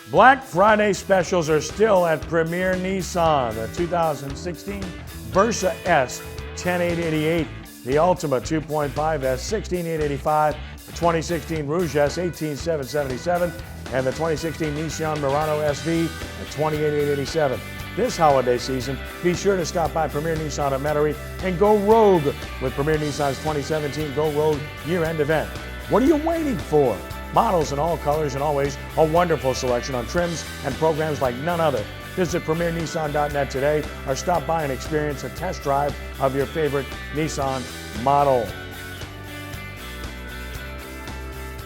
Black Friday specials are still at Premier Nissan. The 2016 Versa S, $10,888. The Ultima 2.5 S, $16,885. The 2016 Rouge S, $18,777. And the 2016 Nissan Murano SV at $28,887. This holiday season, be sure to stop by Premier Nissan of Metairie and go rogue with Premier Nissan's 2017 Go Rogue year-end event. What are you waiting for? Models in all colors and always a wonderful selection on trims and programs like none other. Visit PremierNissan.net today or stop by and experience a test drive of your favorite Nissan model.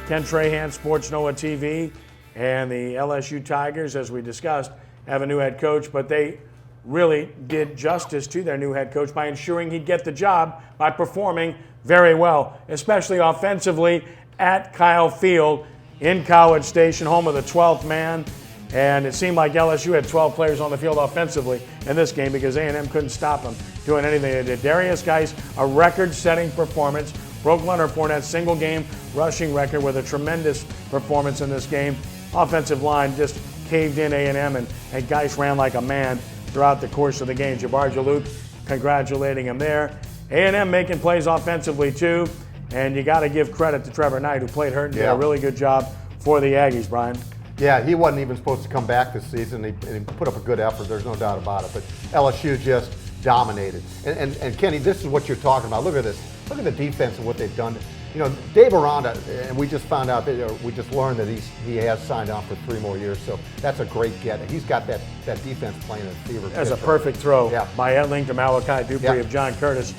Ken Trahan, sportsNOLAtv, and the LSU Tigers, as we discussed, have a new head coach, but they really did justice to their new head coach by ensuring he'd get the job by performing very well, especially offensively at Kyle Field in College Station, home of the 12th man. And it seemed like LSU had 12 players on the field offensively in this game because A&M couldn't stop them doing anything they did. Darius Geis, a record-setting performance, broke Leonard Fournette's single-game rushing record with a tremendous performance in this game. Offensive line just caved in A&M, and Geis ran like a man throughout the course of the game. Jabbar Jaloop congratulating him there. A&M making plays offensively too, and you got to give credit to Trevor Knight, who played hurt and did a really good job for the Aggies, Brian. Yeah, he wasn't even supposed to come back this season. He put up a good effort, there's no doubt about it. But LSU just dominated. And Kenny, this is what you're talking about. Look at this. Look at the defense and what they've done. You know, Dave Aranda, and we just found out, we just learned that he has signed on for 3 more years, so that's a great get. He's got that defense playing at fever pitch. That's a perfect throw by Etling to Malachi Dupree of John Curtis,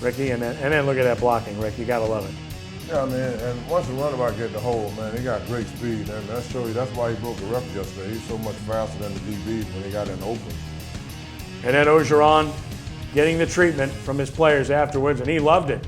Ricky, and then look at that blocking, Rick. You got to love it. Yeah, man, and once the running back get the hole, man, he got great speed, and that's why he broke the record yesterday. He's so much faster than the DBs when he got in the open. And then Orgeron getting the treatment from his players afterwards, and he loved it.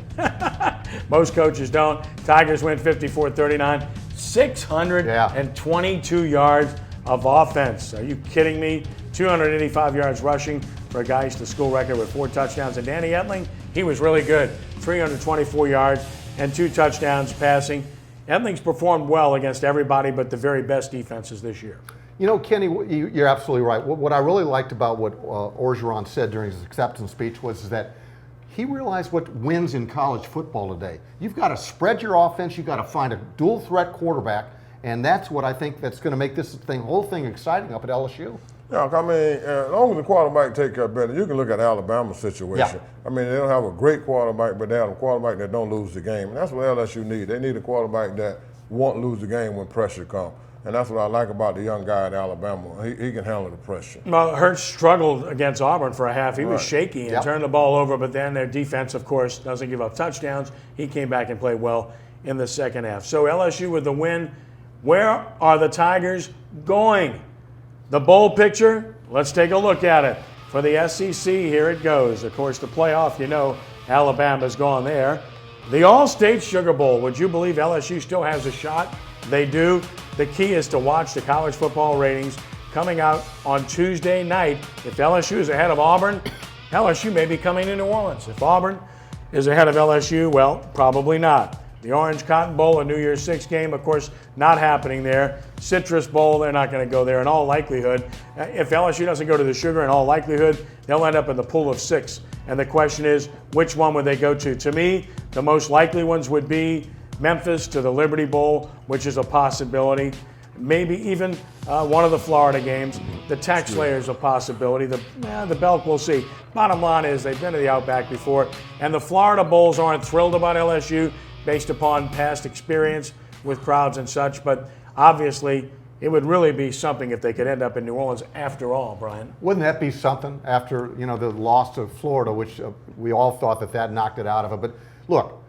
Most coaches don't. Tigers win 54-39, 622 yards of offense. Are you kidding me? 285 yards rushing for Geis, the school record with 4 touchdowns. And Danny Etling, he was really good. 324 yards and 2 touchdowns passing. Etling's performed well against everybody but the very best defenses this year. You know, Kenny, you're absolutely right. What I really liked about what Orgeron said during his acceptance speech was that he realized what wins in college football today. You've got to spread your offense. You've got to find a dual threat quarterback, and that's what I think that's going to make this whole thing exciting up at LSU. Yeah, I mean, as long as the quarterback take care better, you can look at Alabama's situation. Yeah. I mean, they don't have a great quarterback, but they have a quarterback that don't lose the game, and that's what LSU need. They need a quarterback that won't lose the game when pressure comes. And that's what I like about the young guy at Alabama. He can handle the pressure. Well, Hurts struggled against Auburn for a half. He was shaky and turned the ball over, but then their defense, of course, doesn't give up touchdowns. He came back and played well in the second half. So LSU with the win. Where are the Tigers going? The bowl picture, let's take a look at it. For the SEC, here it goes. Of course, the playoff, you know, Alabama's gone there. The All-State Sugar Bowl, would you believe LSU still has a shot? They do. The key is to watch the college football ratings coming out on Tuesday night. If LSU is ahead of Auburn, LSU may be coming to New Orleans. If Auburn is ahead of LSU, well, probably not. The Orange Cotton Bowl, a New Year's Six game, of course, not happening there. Citrus Bowl, they're not going to go there in all likelihood. If LSU doesn't go to the Sugar, in all likelihood, they'll end up in the pool of 6. And the question is, which one would they go to? To me, the most likely ones would be Memphis to the Liberty Bowl, which is a possibility. Maybe even one of the Florida games. The TaxSlayer is a possibility. The Belk, we'll see. Bottom line is they've been to the Outback before, and the Florida Bowls aren't thrilled about LSU based upon past experience with crowds and such, but obviously it would really be something if they could end up in New Orleans after all, Brian. Wouldn't that be something after, you know, the loss to Florida, which we all thought that knocked it out of it. But look,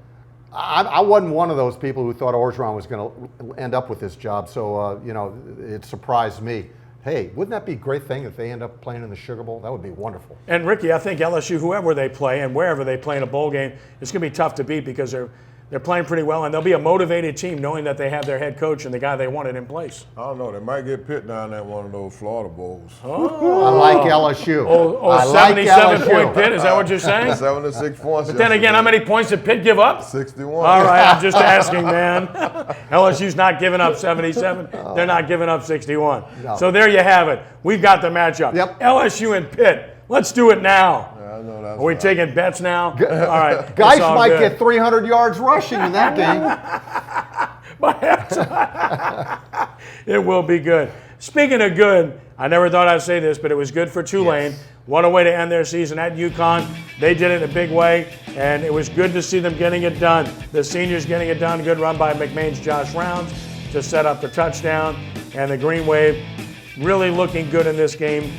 I wasn't one of those people who thought Orgeron was going to end up with this job, so, you know, it surprised me. Hey, wouldn't that be a great thing if they end up playing in the Sugar Bowl? That would be wonderful. And, Ricky, I think LSU, whoever they play and wherever they play in a bowl game, it's going to be tough to beat because They're playing pretty well, and they'll be a motivated team knowing that they have their head coach and the guy they wanted in place. I don't know. They might get Pitt down at one of those Florida bowls. I like LSU. I like 77-point Pitt, is that what you're saying? 76 points. But then again, how many points did Pitt give up? 61. All right, I'm just asking, man. LSU's not giving up 77. They're not giving up 61. No. So there you have it. We've got the matchup. Yep. LSU and Pitt. Let's do it now. Yeah, I know that's Are we right. taking bets now? All right. Guys it's all might good. get 300 yards rushing in that game. By halftime. It will be good. Speaking of good, I never thought I'd say this, but it was good for Tulane. Yes. What a way to end their season at UConn. They did it in a big way, and it was good to see them getting it done. The seniors getting it done. Good run by McMain's Josh Rounds to set up the touchdown. And the Green Wave really looking good in this game,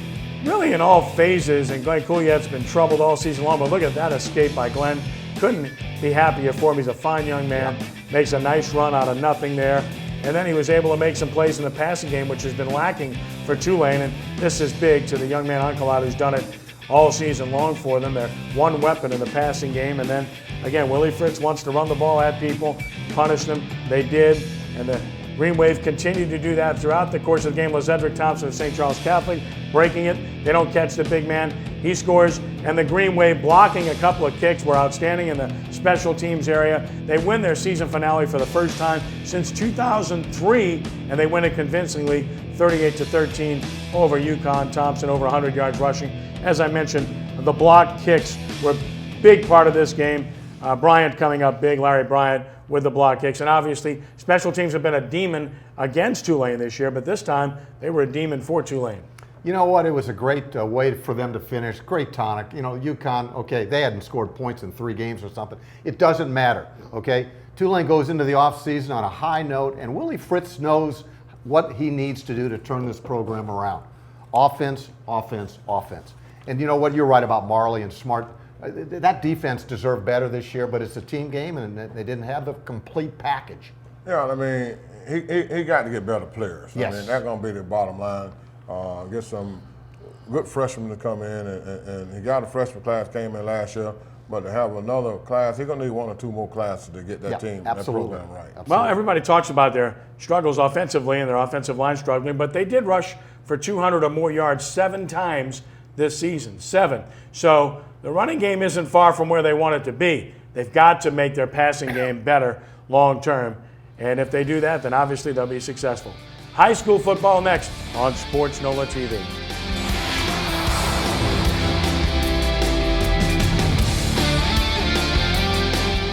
really in all phases. And Glenn Couillette's been troubled all season long, but look at that escape by Glenn. Couldn't be happier for him. He's a fine young man. Makes a nice run out of nothing there. And then he was able to make some plays in the passing game, which has been lacking for Tulane. And this is big to the young man Unkelot, who's done it all season long for them. They're one weapon in the passing game. And then, again, Willie Fritz wants to run the ball at people, punish them. They did. And the Green Wave continued to do that throughout the course of the game. LaZedrick Thompson of St. Charles Catholic breaking it. They don't catch the big man. He scores. And the Green Wave blocking a couple of kicks were outstanding in the special teams area. They win their season finale for the first time since 2003, and they win it convincingly, 38-13 over UConn. Thompson over 100 yards rushing. As I mentioned, the block kicks were a big part of this game. Bryant coming up big, Larry Bryant with the block kicks. And obviously, special teams have been a demon against Tulane this year, but this time they were a demon for Tulane. You know what? It was a great way for them to finish. Great tonic. You know, UConn, okay, they hadn't scored points in 3 games or something. It doesn't matter, okay? Tulane goes into the offseason on a high note, and Willie Fritz knows what he needs to do to turn this program around. Offense, offense, offense. And you know what? You're right about Marley and Smart. That defense deserved better this year, but it's a team game, and they didn't have the complete package. Yeah, I mean, he got to get better players. Yes. I mean, that's going to be the bottom line. Get some good freshmen to come in, and he got a freshman class came in last year, but to have another class, he's going to need 1 or 2 more classes to get that team, absolutely. that program right. Absolutely. Well, everybody talks about their struggles offensively and their offensive line struggling, but they did rush for 200 or more yards 7 times this season, 7. So the running game isn't far from where they want it to be. They've got to make their passing game better long term, and if they do that, then obviously they'll be successful. High school football next on Sports NOLA TV.